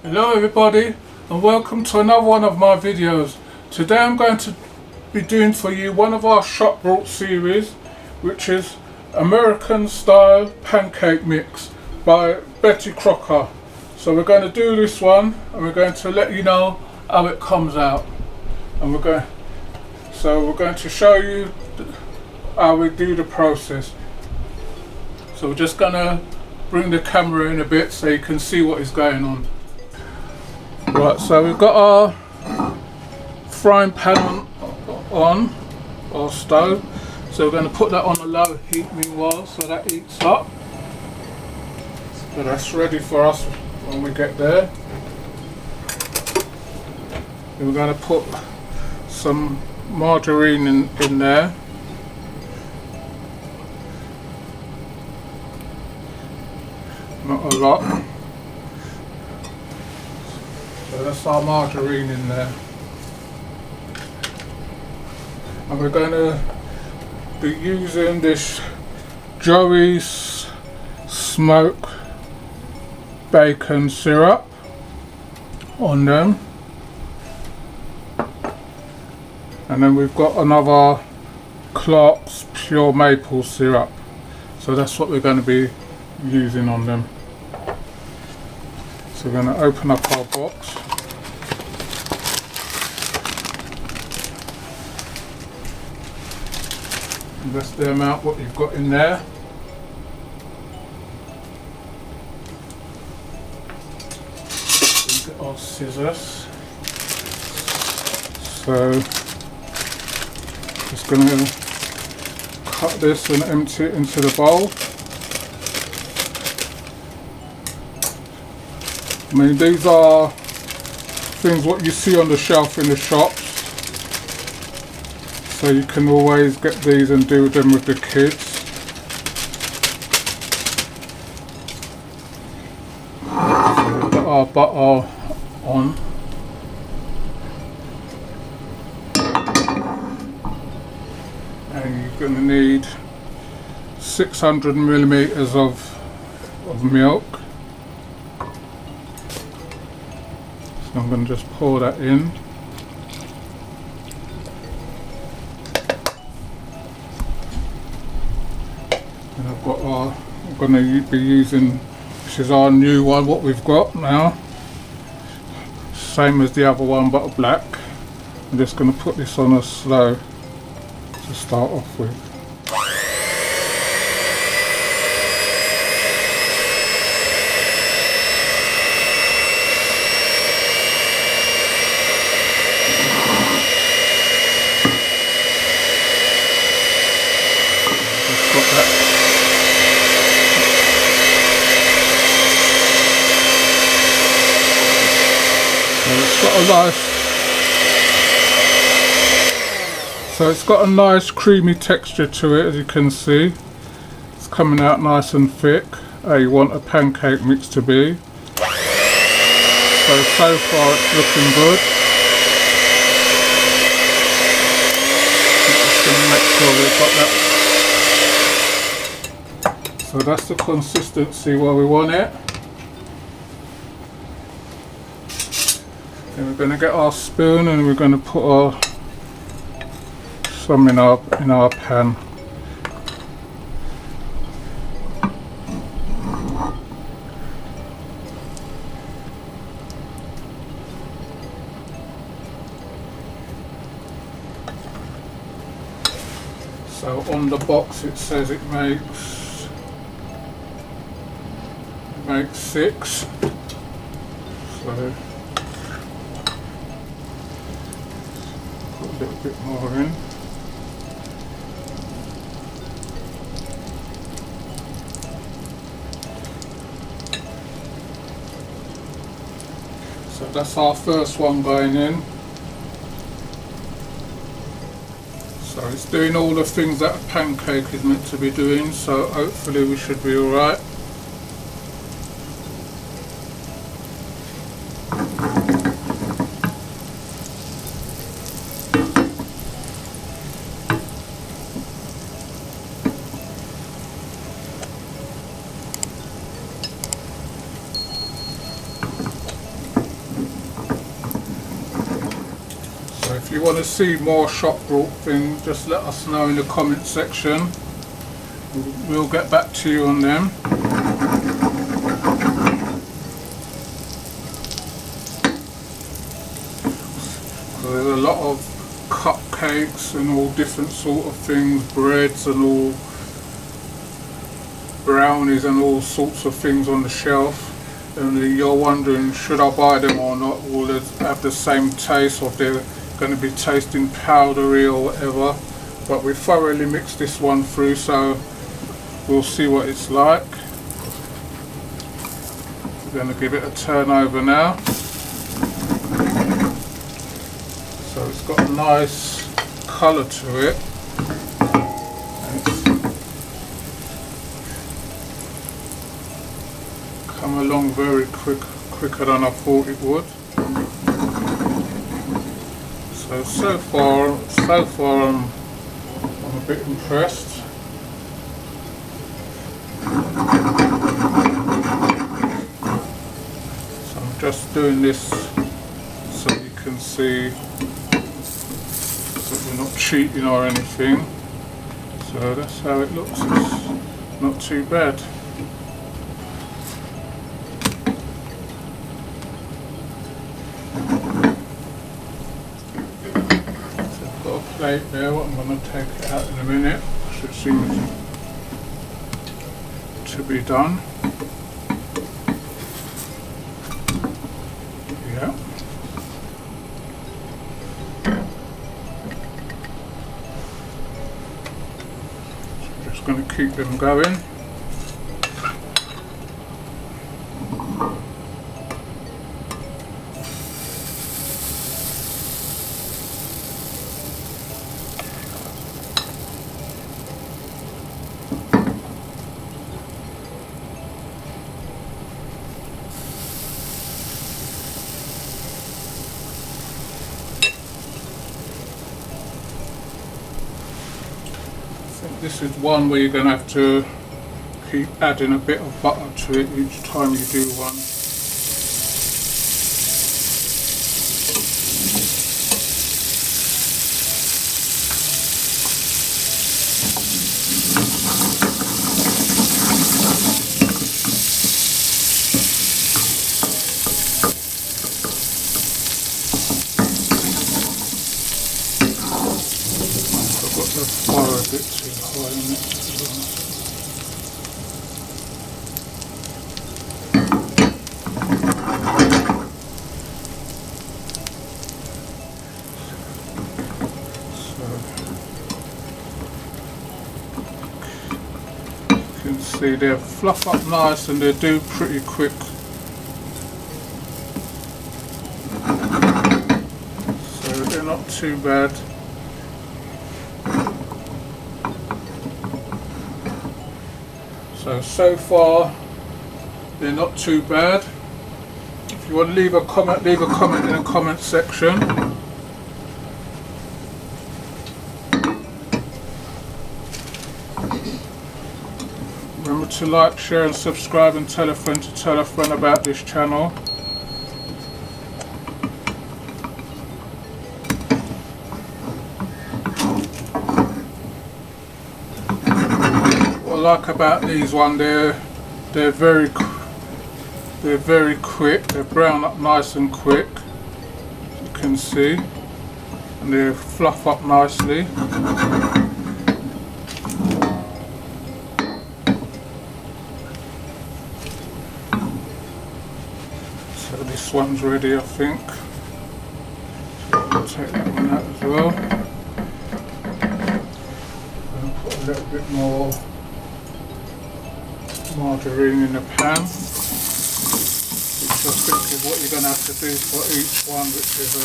Hello everybody and welcome to another one of my videos. Today I'm going to be doing for you one of our shop brought series, which is American style pancake mix by Crocker. So we're going to do this one and we're going to let you know how it comes out, and we're going to show you how we do the process. So we're just going to bring the camera in a bit so you can see what is going on. Right, so we've got our frying pan on our stove, so we're going to put that on a low heat meanwhile so that heats up. So that's ready for us when we get there. Then we're going to put some margarine in there. Not a lot. So that's our margarine in there. And we're going to be using this Joey's smoke bacon syrup on them. And then we've got another Clark's pure maple syrup. So that's what we're going to be using on them. So we're going to open up our box. And that's the amount what you've got in there. Get our scissors. So just going to cut this and empty it into the bowl. I mean, these are things what you see on the shelf in the shops, so you can always get these and do them with the kids. So we've got our butter on. And you're going to need 600 milliliters of milk. So I'm going to just pour that in. And I've got I'm going to be using, this is our new one, what we've got now. Same as the other one but black. I'm just going to put this on a slow to start off with. So it's got a nice creamy texture to it, as you can see. It's coming out nice and thick, how you want a pancake mix to be. So far it's looking good. Just going to make sure we've got that. So that's the consistency where we want it. Then we're going to get our spoon and we're going to put some in our pan. So on the box it says it makes 6. So put a little bit more in. So that's our first one going in. So it's doing all the things that a pancake is meant to be doing, so hopefully we should be alright. So if you want to see more shop brought things, just let us know in the comment section. We'll get back to you on them. So there's a lot of cupcakes and all different sort of things, breads and all, brownies and all sorts of things on the shelf. And you're wondering, should I buy them or not? Will they have the same taste, or if they're going to be tasting powdery or whatever? But we thoroughly mixed this one through, so we'll see what it's like. We're going to give it a turn over now. So it's got a nice colour to it. Come along very quicker than I thought it would. So far I'm a bit impressed. So I'm just doing this so you can see that we're not cheating or anything. So that's how it looks. It's not too bad. Plate there, what I'm going to take it out in a minute. Should seem to be done. Yeah. So just going to keep them going. This is one where you're going to have to keep adding a bit of butter to it each time you do one. I've got the fire a bit too high on it. You can see they fluff up nice and they do pretty quick. So they're not too bad. So far they're not too bad. If you want to leave a comment in the comment section. Remember to like, share and subscribe, and tell a friend about this channel. What I like about these one, they're very quick. They brown up nice and quick, as you can see, and they fluff up nicely. So this one's ready, I think. So I'll take that one out as well. And put a little bit more margarine in the pan, which I think is what you're going to have to do for each one, which is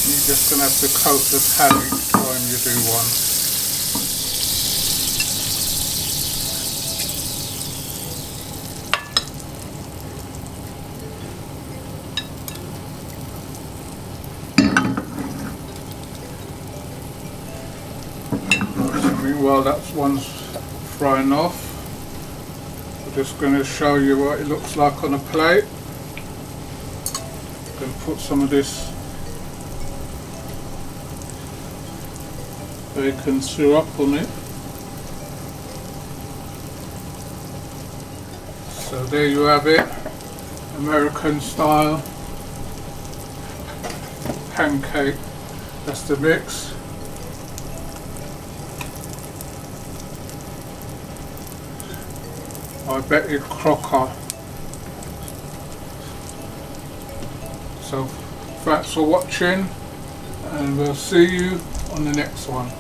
you're just going to have to coat the pan each time you do one. While that one's frying off, Just going to show you what it looks like on a plate. Going to put some of this bacon syrup on it. So there you have it, American style pancake. That's the mix. I bet it's Crocker. So thanks for watching, and we'll see you on the next one.